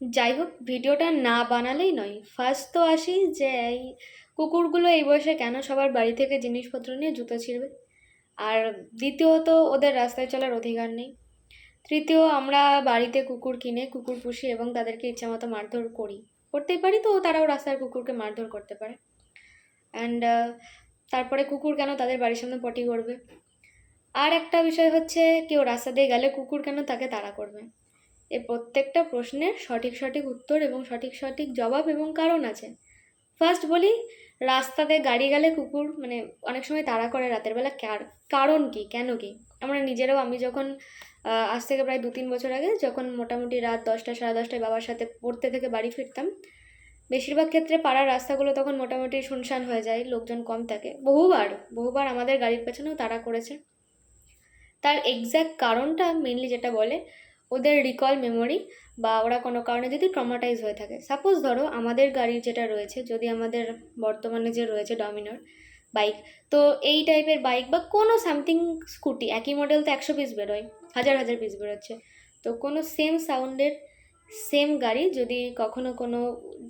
যাই হোক, ভিডিওটা না বানালেই নয়। ফার্স্ট তো আসি যে এই কুকুরগুলো এই বয়সে কেন সবার বাড়ি থেকে জিনিসপত্র নিয়ে জুতো ছিঁড়বে। আর দ্বিতীয়ত, ওদের রাস্তায় চলার অধিকার নেই। তৃতীয়, আমরা বাড়িতে কুকুর কিনে কুকুর পুষি এবং তাদেরকে ইচ্ছামতো মারধর করি, করতেই পারি, তো তারাও রাস্তার কুকুরকে মারধর করতে পারে। অ্যান্ড তারপরে কুকুর কেন তাদের বাড়ির সামনে পটি করবে? আর একটা বিষয় হচ্ছে, কেউ রাস্তা দিয়ে গেলে কুকুর কেন তাকে তাড়া করবে? এই প্রত্যেকটা প্রশ্নের সঠিক সঠিক উত্তর এবং সঠিক সঠিক জবাব এবং কারণ আছে। ফার্স্ট বলি, রাস্তাতে গাড়ি গেলে কুকুর মানে অনেক সময় তাড়া করে রাতের বেলা, কারণ কি, কেন কি? আমরা নিজেরাও, আমি যখন আজ থেকে প্রায় 2-3 বছর আগে যখন মোটামুটি রাত 10টা 10:30টায় বাবার সাথে পড়তে থেকে বাড়ি ফিরতাম, বেশিরভাগ ক্ষেত্রে পাড়ার রাস্তাগুলো তখন মোটামুটি শুনশান হয়ে যায়, লোকজন কম থাকে। বহুবার বহুবার আমাদের গাড়ির পেছনেও তাড়া করেছে। তার এক্স্যাক্ট কারণটা মেনলি যেটা বলে, ওদের রিকল মেমোরি, বা ওরা কোনো কারণে যদি ট্রমাটাইজ হয়ে থাকে। সাপোজ ধরো আমাদের গাড়ির যেটা রয়েছে, যদি আমাদের বর্তমানে যে রয়েছে ডমিনার বাইক, তো এই টাইপের বাইক বা কোনো সামথিং স্কুটি, একই মডেল তো 100 পিস বেরোয়, হাজার হাজার পিস বেরোচ্ছে। তো কোনো সেম সাউন্ডের সেম গাড়ি যদি কখনো কোনো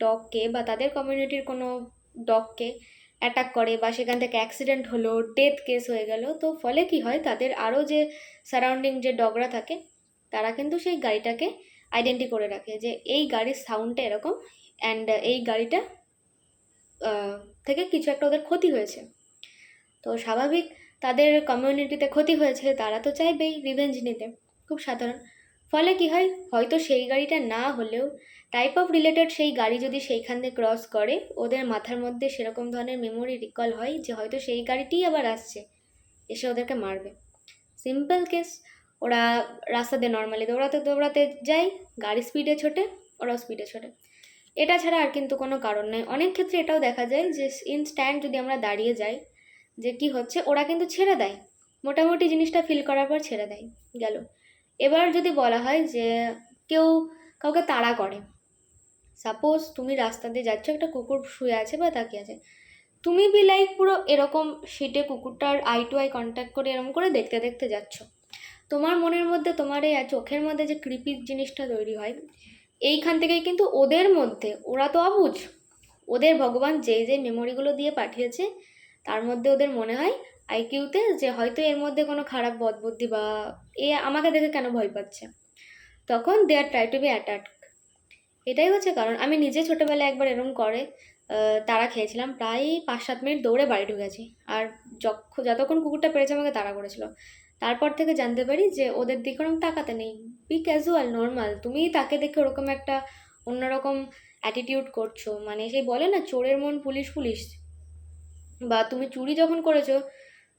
ডগকে বা তাদের কমিউনিটির কোনো ডগকে অ্যাটাক করে, বা সেখান থেকে অ্যাক্সিডেন্ট হলো, ডেথ কেস হয়ে গেল, তো ফলে কি হয়, তাদের আরও যে সারাউন্ডিং যে ডগরা থাকে, তারা কিন্তু সেই গাড়িটাকে আইডেন্টি করে রাখে যে এই গাড়ির সাউন্ডটা এরকম, অ্যান্ড এই গাড়িটা থেকে কিছু একটা ওদের ক্ষতি হয়েছে। তো স্বাভাবিক, তাদের কমিউনিটিতে ক্ষতি হয়েছে, তারা তো চাইবেই রিভেঞ্জ নিতে, খুব সাধারণ। ফলে কি হয়, হয়তো সেই গাড়িটা না হলেও টাইপ অফ রিলেটেড সেই গাড়ি যদি সেইখান দিয়ে ক্রস করে, ওদের মাথার মধ্যে সেরকম ধরনের মেমোরি রিকল হয় যে হয়তো সেই গাড়িটিই আবার আসছে, এসে ওদেরকে মারবে। Simple case. ওরা রাস্তা দিয়ে নর্মালি দৌড়াতে দৌড়াতে যায়, গাড়ি স্পিডে ছোটে, ওরাও স্পিডে ছোটে। এটা ছাড়া আর কিন্তু কোনো কারণ নেই। অনেক ক্ষেত্রে এটাও দেখা যায় যে ইনস্ট্যান্ট যদি আমরা দাঁড়িয়ে যাই যে কি হচ্ছে, ওরা কিন্তু ছেড়ে দেয়, মোটামুটি জিনিসটা ফিল করার পর ছেড়ে দেয়, গেল। এবার যদি বলা হয় যে কেউ কাউকে তাড়া করে, সাপোজ তুমি রাস্তা দিয়ে যাচ্ছ, একটা কুকুর শুয়ে আছে বা তাকিয়ে আছে, তুমি বি লাইক পুরো এরকম সিটে কুকুরটার আই টু আই কন্ট্যাক্ট করে এরকম করে দেখতে দেখতে যাচ্ছ, তোমার মনের মধ্যে, তোমার এই চোখের মধ্যে যে ক্রিপি জিনিসটা তৈরি হয়, এইখান থেকেই কিন্তু ওদের মধ্যে, ওরা তো অবুঝ, ওদের ভগবান যে যে মেমোরিগুলো দিয়ে পাঠিয়েছে, তার মধ্যে ওদের মনে হয় আইকিউতে যে হয়তো এর মধ্যে কোনো খারাপ বদবুদ্ধি, বা এ আমাকে দেখে কেন ভয় পাচ্ছে, তখন দে আর ট্রাই টু বি অ্যাটাক। এটাই হচ্ছে কারণ। আমি নিজে ছোটোবেলায় একবার এরকম করে তাড়া খেয়েছিলাম, প্রায় 5-7 মিনিট দৌড়ে বাড়ি ঢুকেছি। আর যতক্ষণ কুকুরটা পেরেছে আমাকে তাড়া করেছিল, তারপর থেকে জানতে পারি যে ওদের দিকে ওরকম তাকাতে নেই, বি ক্যাজুয়াল, নর্মাল। তুমি তাকে দেখে ওরকম একটা অন্যরকম অ্যাটিটিউড করছো, মানে সেই বলে না চোরের মন পুলিশ পুলিশ, বা তুমি চুরি যখন করেছো,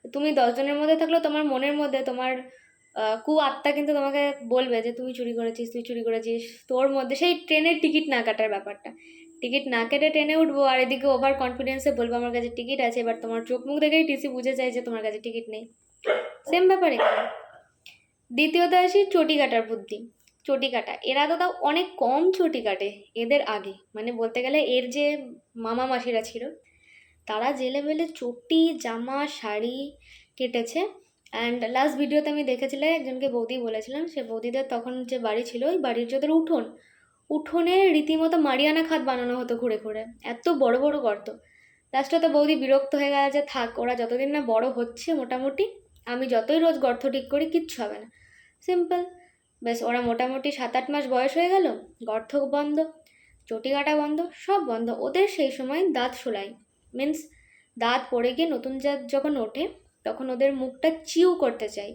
তুমি 10 জনের মধ্যে থাকলেও তোমার মনের মধ্যে তোমার কু আত্মা কিন্তু তোমাকে বলবে যে তুই চুরি করেছিস, তুই চুরি করেছিস। তোর মধ্যে সেই ট্রেনের টিকিট না কাটার ব্যাপারটা, টিকিট না কেটে ট্রেনে উঠবো, আর এদিকে ওভার কনফিডেন্সে বলবো আমার কাছে টিকিট আছে, এবার তোমার চোখ মুখ দেখেই টিসি বুঝে যায় যে তোমার কাছে টিকিট নেই। সেম ব্যাপার এখানে। দ্বিতীয়ত আসি চটি কাটার বুদ্ধি। চটি কাটা, এরা তো তাও অনেক কম চটি কাটে এদের আগে, মানে বলতে গেলে এর যে মামা মাসিরা ছিল, তারা যে লেভেলে চটি, জামা, শাড়ি কেটেছে। অ্যান্ড লাস্ট ভিডিওতে আমি দেখেছিলাম, একজনকে বৌদি বলেছিলাম, সে বৌদিদের তখন যে বাড়ি ছিল, ওই বাড়ির যে ওদের উঠোনে রীতিমতো মারিয়ানা খাত বানানো হতো ঘুরে ঘুরে, এত বড় বড় গর্ত। লাস্টে তো বৌদি বিরক্ত হয়ে গেছে, যে থাক, ওরা যতদিন না বড় হচ্ছে মোটামুটি, আমি যতই রোজ গর্ত ঠিক করি কিচ্ছু হবে না। সিম্পল। বেশ, ওরা মোটামুটি 7-8 মাস বয়স হয়ে গেল, গর্ত বন্ধ, চটি কাটা বন্ধ, সব বন্ধ। ওদের সেই সময় দাঁত শোলাই, মিন্স দাঁত পড়ে গিয়ে নতুন দাঁত যখন ওঠে, তখন ওদের মুখটা চিউ করতে চাই।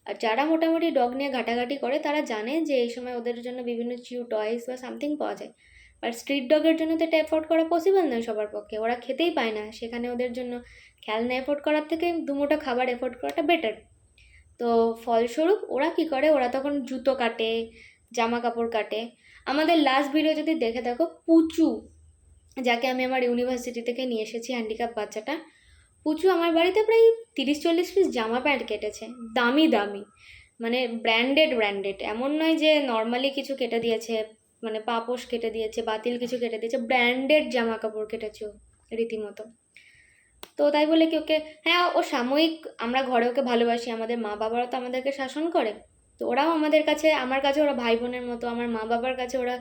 আর যারা মোটামুটি ডগ নিয়ে ঘাটাঘাটি করে, তারা জানে যে এই সময় ওদের জন্য বিভিন্ন চিউ টয়েস বা সামথিং পাওয়া যায়। বাট স্ট্রিট ডগের জন্য তো এটা এফোর্ড করা পসিবল নয় সবার পক্ষে, ওরা খেতেই পায় না, সেখানে ওদের জন্য খেলনা এফোর্ড করার থেকে দুমুঠো খাবার এফোর্ড করাটা বেটার। তো ফলস্বরূপ ওরা কি করে, ওরা তখন জুতো কাটে, জামা কাপড় কাটে। আমাদের লাস্ট ভিডিও যদি দেখে থাকো, পুচু, যাকে আমি আমার ইউনিভার্সিটি থেকে নিয়ে এসেছি, হ্যান্ডিক্যাপ বাচ্চাটা, পুচু আমার বাড়িতে প্রায় 30-40 পিস জামা প্যান্ট কেটেছে, দামি দামি, মানে ব্র্যান্ডেড ব্র্যান্ডেড, এমন নয় যে নর্মালি কিছু কেটে দিয়েছে, মানে পাপোশ কেটে দিয়েছে, বাতিল কিছু কেটে দিয়েছে, ব্র্যান্ডেড জামা কাপড় কেটেছে ও, রীতিমতো। তো তাই বলে কি ওকে, হ্যাঁ ও সাময়িক, আমরা ঘরে ওকে ভালোবাসি, আমাদের মা বাবারা তো আমাদেরকে শাসন করে, তো ওরাও আমাদের কাছে, আমার কাছে ওরা ভাই বোনের মতো, আমার মা বাবার কাছে ওরা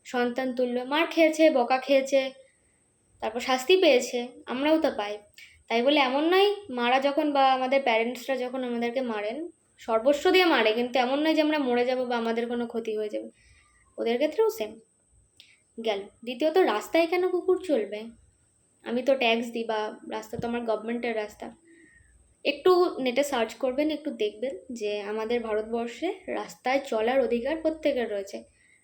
সন্তান তুল্য, মার খেয়েছে, বকা খেয়েছে, তারপর শাস্তি পেয়েছে, আমরাও তো পাই। তাই বলে এমন নয়, মারা যখন বা আমাদের প্যারেন্টসরা যখন আমাদেরকে মারেন, সর্বস্ব দিয়ে মারে, কিন্তু এমন নয় যে আমরা মরে যাব বা আমাদের কোনো ক্ষতি হয়ে যাবে। ওদের ক্ষেত্রেও সেম। গেল। দ্বিতীয়ত, রাস্তায় কেন কুকুর চলবে? আমি তো ট্যাক্স দিই, বা রাস্তা তো আমার গভর্নমেন্টের রাস্তা। একটু নেটে সার্চ করবেন, একটু দেখবেন যে আমাদের ভারতবর্ষে রাস্তায় চলার অধিকার প্রত্যেকের রয়েছে।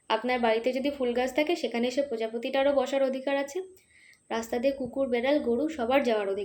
আপনার বাড়িতে যদি ফুল গাছ থাকে, সেখানে এসে প্রজাপতিটারও বসার অধিকার আছে। রাস্তা দিয়ে কুকুর, বেড়াল, গরু সবার যাওয়ার অধিকার